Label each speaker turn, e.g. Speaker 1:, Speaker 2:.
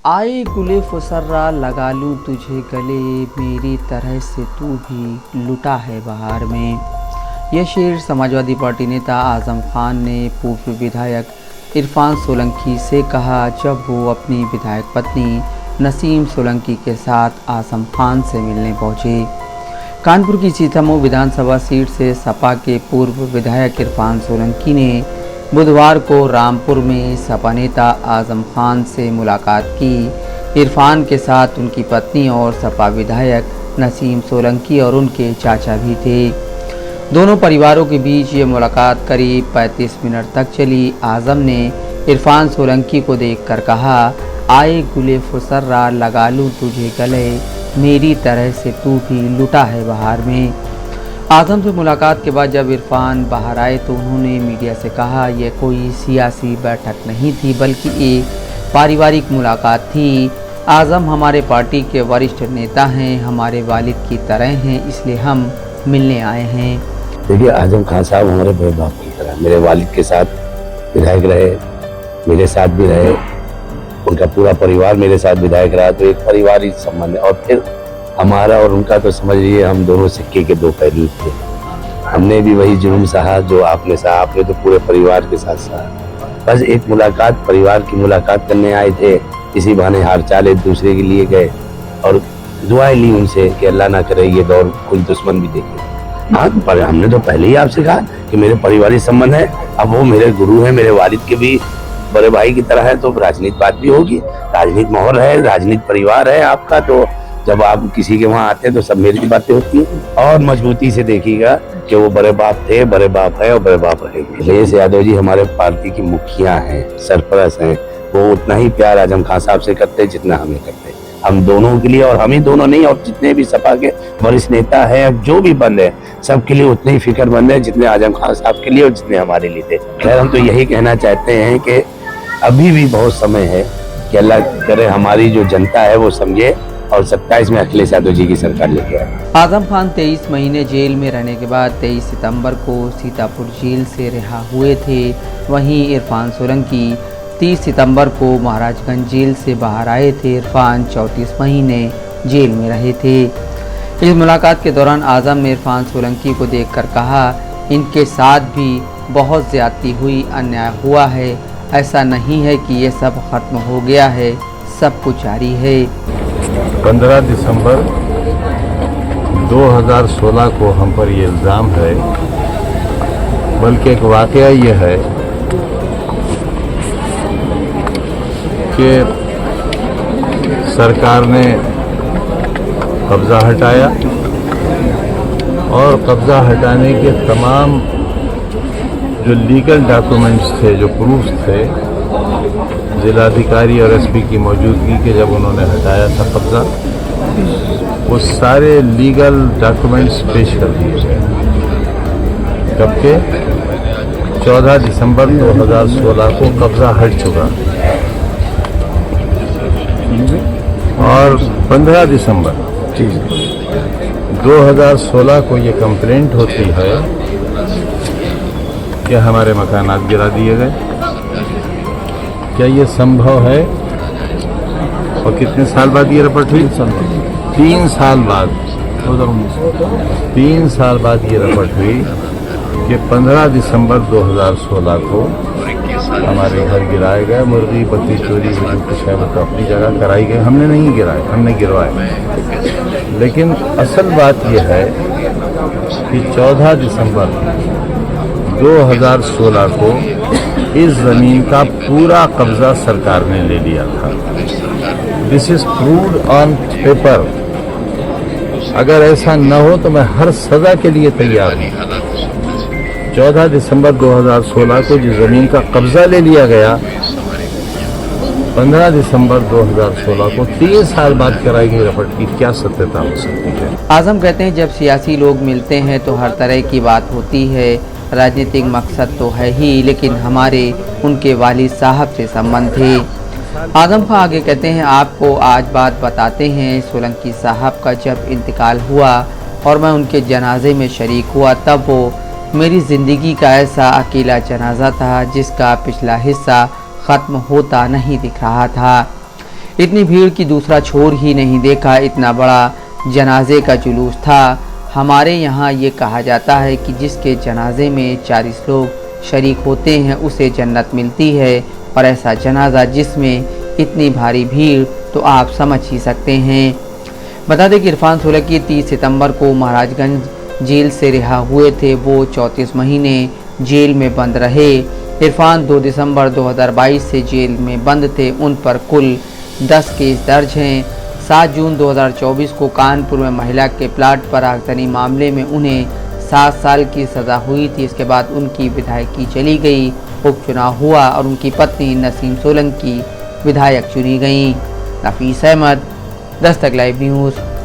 Speaker 1: आए गुले फुसर्रा लगा लूँ तुझे गले, मेरी तरह से तू भी लुटा है बहार में। यह शेर समाजवादी पार्टी नेता आज़म खान ने पूर्व विधायक इरफान सोलंकी से कहा जब वो अपनी विधायक पत्नी नसीम सोलंकी के साथ आज़म खान से मिलने पहुंचे। कानपुर की सीतामऊ विधानसभा सीट से सपा के पूर्व विधायक इरफान सोलंकी ने बुधवार को रामपुर में सपा नेता आज़म खान से मुलाकात की। इरफान के साथ उनकी पत्नी और सपा विधायक नसीम सोलंकी और उनके चाचा भी थे। दोनों परिवारों के बीच ये मुलाकात करीब 35 मिनट तक चली। आज़म ने इरफान सोलंकी को देखकर कहा, आए गुले फुसर्रा लगा लूँ तुझे गले, मेरी तरह से तू भी लुटा है बहार में। आज़म से मुलाकात के बाद जब इरफान बाहर आए तो उन्होंने मीडिया से कहा यह कोई सियासी बैठक नहीं थी बल्कि एक पारिवारिक मुलाकात थी। आज़म हमारे पार्टी के वरिष्ठ नेता हैं, हमारे वालिद की तरह हैं, इसलिए हम मिलने आए हैं।
Speaker 2: देखिए, आज़म खान साहब हमारे बड़े बाप की तरह, मेरे वालिद के साथ विधायक रहे, मेरे साथ भी रहे, उनका पूरा परिवार मेरे साथ विधायक रहा, तो एक पारिवारिक संबंध है। और फिर हमारा और उनका तो समझ लीजिए हम दोनों सिक्के के दो पहलू थे। हमने भी वही जुर्म सहा जो आपने सहा, आपने तो पूरे परिवार के साथ सहा। बस एक मुलाकात, परिवार की मुलाकात करने आए थे, इसी बहाने हाल चाल एक दूसरे के लिए गए और दुआएं ली उनसे कि अल्लाह ना करे ये दौर कोई दुश्मन भी देखे। हाँ, पर हमने तो पहले ही आपसे कहा कि मेरे पारिवारिक संबंध है, अब वो मेरे गुरु हैं, मेरे वालिद के भी बड़े भाई की तरह है, तो राजनीति बात भी होगी, राजनीति माहौल है, राजनीति परिवार है आपका, तो जब आप किसी के वहाँ आते हैं तो सब मेरी बातें होती हैं। और मजबूती से देखिएगा कि वो बड़े बाप थे, बड़े बाप है और बड़े बाप रहेंगे। अखिलेश यादव जी हमारे पार्टी की मुखिया हैं, सरपरस्त हैं, वो उतना ही प्यार आज़म खान साहब से करते हैं जितना हमें करते हैं। हम दोनों के लिए, और हम ही दोनों नहीं, और जितने भी सपा के वरिष्ठ नेता हैं, जो भी बंद है, सबके लिए उतने ही फिक्रमंद है जितने आज़म खान साहब के लिए और जितने हमारे लिए थे। खैर, हम तो यही कहना चाहते हैं कि अभी भी बहुत समय है कि अल्लाह करे हमारी जो जनता है वो समझे और 27 में अखिलेश यादव जी की सरकार लेके आए।
Speaker 1: आज़म खान 23 महीने जेल में रहने के बाद 23 सितंबर को सीतापुर जेल से रिहा हुए थे। वहीं इरफान सोलंकी 30 सितंबर को महाराजगंज जेल से बाहर आए थे। इरफान 34 महीने जेल में रहे थे। इस मुलाकात के दौरान आज़म ने इरफान सोलंकी को देखकर कहा, इनके साथ भी बहुत ज़्यादती हुई, अन्याय हुआ है, ऐसा नहीं है कि ये सब खत्म हो गया है, सब कुछ जारी है।
Speaker 3: 15 दिसंबर 2016 को हम पर ये इल्ज़ाम है, बल्कि एक वाक़या ये है कि सरकार ने कब्ज़ा हटाया और कब्ज़ा हटाने के तमाम जो लीगल डॉक्यूमेंट्स थे, जो प्रूफ्स थे, जिलाधिकारी और एसपी की मौजूदगी के जब उन्होंने हटाया था कब्ज़ा, वो सारे लीगल डॉक्यूमेंट्स पेश कर दिए गए। कब के 14 दिसंबर 2016 को कब्ज़ा हट चुका और 15 दिसंबर 2016 को ये कंप्लेंट होती है कि हमारे मकानात गिरा दिए गए। क्या ये संभव है? और कितने साल बाद ये रिपोर्ट हुई? 3 साल बाद, 3 साल बाद ये रिपोर्ट हुई कि 15 दिसंबर 2016 को हमारे घर गिराए गए। मुर्गी बत्ती चोरी हुई, कुछ है वो तो अपनी जगह कराई गई, हमने नहीं गिराए, हमने गिरवाए। लेकिन असल बात यह है कि 14 दिसंबर 2016 को इस ज़मीन का पूरा कब्ज़ा सरकार ने ले लिया था। This is proved on paper. अगर ऐसा न हो तो मैं हर सज़ा के लिए तैयार हूँ। 14 दिसंबर 2016 को जिस ज़मीन का कब्ज़ा ले लिया गया, 15 दिसंबर 2016 को 3 साल बाद कराई गई रिपोर्ट की क्या सत्यता हो सकती है?
Speaker 1: आज़म कहते हैं जब सियासी लोग मिलते हैं तो हर तरह की बात होती है, राजनीतिक मकसद तो है ही, लेकिन हमारे उनके वालिद साहब से संबंध थे। आज़म खान आगे कहते हैं, आपको आज बात बताते हैं, सोलंकी साहब का जब इंतकाल हुआ और मैं उनके जनाजे में शरीक हुआ, तब वो मेरी ज़िंदगी का ऐसा अकेला जनाजा था जिसका पिछला हिस्सा ख़त्म होता नहीं दिख रहा था। इतनी भीड़ की दूसरा छोर ही नहीं देखा, इतना बड़ा जनाजे का जुलूस था। हमारे यहाँ ये कहा जाता है कि जिसके जनाजे में 40 लोग शरीक होते हैं उसे जन्नत मिलती है, और ऐसा जनाजा जिसमें इतनी भारी भीड़ तो आप समझ ही सकते हैं। बता दें कि इरफान सोलंकी 30 सितंबर को महाराजगंज जेल से रिहा हुए थे। वो 34 महीने जेल में बंद रहे। इरफान 2 दिसंबर 2022 से जेल में बंद थे। उन पर कुल 10 केस दर्ज हैं। 7 जून 2024 को कानपुर में महिला के प्लाट पर आगजनी मामले में उन्हें 7 साल की सज़ा हुई थी। इसके बाद उनकी विधायकी चली गई, उपचुनाव हुआ और उनकी पत्नी नसीम सोलंकी विधायक चुनी गईं। नफीस अहमद, दस्तक लाइव न्यूज़।